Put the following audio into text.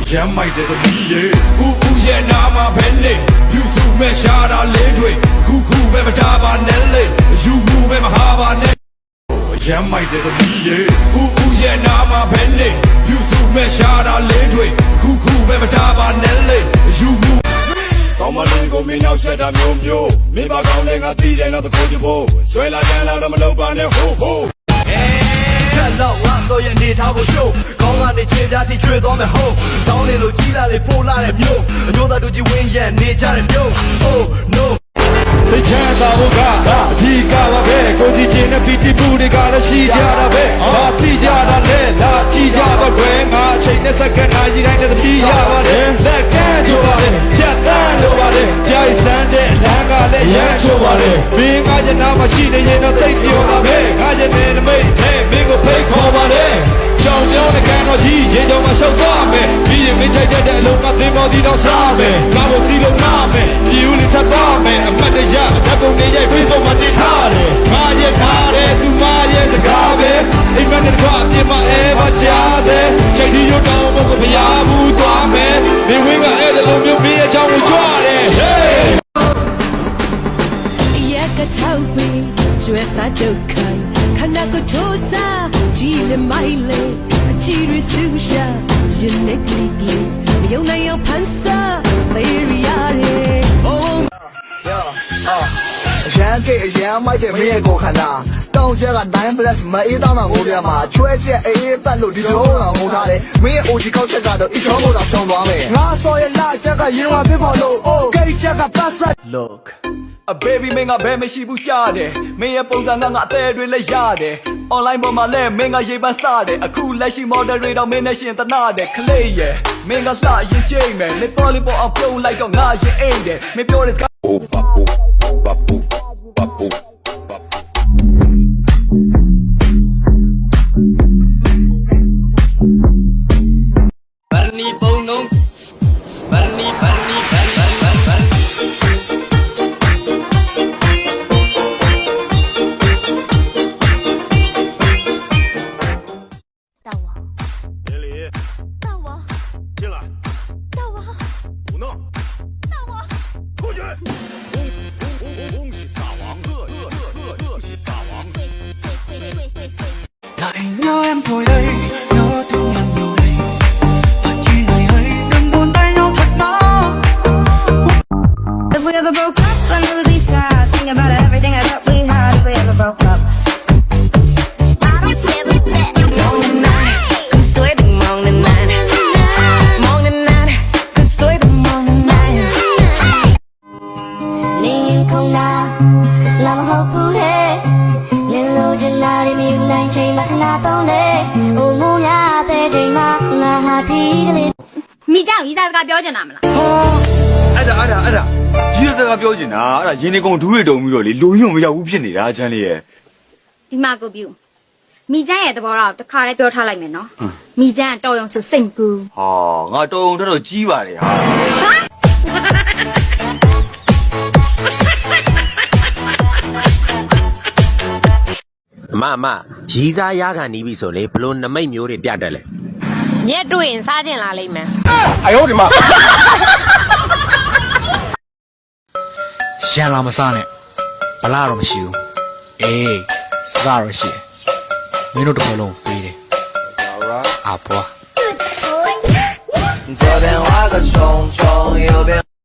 Jam might the media. Who yet now my penny? You so much shot a lady. Cuckoo, ever taba Nelly. You move him hava net. Jam might the media. Who yet now my penny? You so much shot a lady. Cuckoo, ever taba Nelly. You move. Come on, go me now, said I'm your. Me back on a tea and not the coachable. Swell again out of my low band, ho. လောက်ငါဆိုရင်နေထားဖို့ရှိုးခေါင်းကနေခြေဓာတ်ထိချွေသွားမယ်ဟုတ်တောင်းနေလို့ကြီးလာလေပို့လာတဲ့မျိုးအမျိုးသားတို့ကြီးဝင်းရံနေကြတဲ့မျိုး Oh no စိတ်ချမ်းသာဖို့ကအဓိကပါပဲကိုကြီးချင်းနဲ့ပီတိပူတွေကလည်းရှိကြတာပဲဘာသိကြတာလဲလာကြည့်ကြပါကွယ်ငါအချိန်နဲ့စက္ကန့်နာရီတိုင်းနဲ့တတိရပါတယ်လက်ကမ်းချိုပါတယ်ဖြတ်တန်းလိုပါတယ်ကြိုက်စမ်းတဲ့လမ်းကလည်းရမ်းချိုပါတယ်မင်းကကျနာမရှိနေရင်တော့သိပ်ပြောပါပဲငါကျနေနမိတ်ထဲမင်းကိုဖိတ်ခေါ်ပါတယ်ကြောင်ကြောင်နဲ့ကံတော်ကြီးရေကြောင်မှာရှောက်သွားမယ်ပြီးရင်မင်းချိုက်တဲ့အလုံးကသင်္ဘောတီတော့စားမယ်ငါ့ကိုစီလုံးနာမယ်ဒီဦးလေးထပ်သွားမယ်အမတ်တရဓာတ်ပုံတွေရိုက် Facebook မှာတင်ထားတယ်ငါရဲ့ထားတယ်သူမရဲ့စကားပဲအိမ်မက်နဲ့တော့အပြစ်မအဲပါချားတယ်ချိန်ဒီရုပ်တော်ဘုကဘရာဘူးသွားမယ်မင်းဝင်းကအဲ့ဒါလိုမျိုးမင်းရဲ့ချောင်းကိုကြွားတယ် Hey ရဲ့ကထောက်ပြီးကျွဲတာဒုက္ခခဏကိုချိုးစားကြည်လမိုင်းလေအချီရဆူရှာရင်နဲ့ကလေးကလေးမယုံနိုင်အောင်ဖန်ဆာသေးရရတယ် ရန်ကေရန်မိုက်တဲ့မင်းရဲ့ကိုခန္ဓာတောင်းချက်က9 plus မအေးတောင်းတာငိုပြမှာချွဲချက်အေးပတ်လို့ဒီလိုတော့ငိုထားတယ်မင်းရဲ့ OG ကောက်ချက်ကတော့အချောကိုတော့ဖြုံသွားမယ်ငါဆိုရလာချက်ကရင်ဝပြဖို့လို့ဂိတ်ချက်ကပတ်ဆက် Look a baby မင်းကဘယ်မရှိဘူးကြားတယ်မင်းရဲ့ပုံစံကငါအသေးတွေလည်းရတယ် online ပေါ်မှာလည်းမင်းကရေးပန်းစားတယ်အခုလက်ရှိ model တွေတော့မင်းနဲ့ရှင်တနာတယ်ခလေးရဲ့မင်းကလှရင်ကျိမ့်မယ် let's volleyball အောင်ပြုံးလိုက်တော့ငါရင်အိမ်တယ်မင်းပြောတဲ့စကား Barney Bono Barney大王，别理大王，进来大王，胡闹大王，出去恭喜大王贺喜大王Lại nhớ em rồi đây, nhớ thương em nhiều đây. Và chi ngày ấy đừng buồn tay nhau thật đó. If we ever broke up, I know it'd be sad. Think about everything I thought we had. If we ever broke up. I don't care about that. Morning night, cứ suối từng morning night. Morning night, cứ suối từng morning night. Nên không nào làm hậu phụ thế. Nên lâu chân là đi mình đang chạy mặt là tao lệ. Ô ngu nhà tê chạy mặt là hà thi lên. မိကြောင်ရီသားစကားပြောချင်တာမလား အဲ့ဒါကြီးစကားပြောချင်တာအဲ့ဒါရင်းနေကုန်ဒူးတွေတုံပြီးတော့လေလူညုံမရောက်ဘူးဖြစ်နေတာချမ်းလေးရဲ့ ဒီမှာကိုပြုမိကျန်းရဲ့သဘောတော့တစ်ခါတည်းပြောထားလိုက်မယ်နော်မိကျန်းကတော်ရုံဆိုစိတ်ကူ ဟာငါတုံတော်ကြီးပါတယ်ဟာ မရီးစားရခံနီးပြီဆိုလေဘလို့နမိတ်မျိုးတွေပြတ်တယ်လေ ညက်တွေ့ရင်စားကျင်လာလိမ့်မယ် 哎呦我的妈ရန်လာမစားနဲ့ဗလာတော့မရှိဘူးအေးစားတော့ရှိတယ်မင်းတို့တစ်ခါလုံးပေးတယ်အာဘွား昨天画个熊熊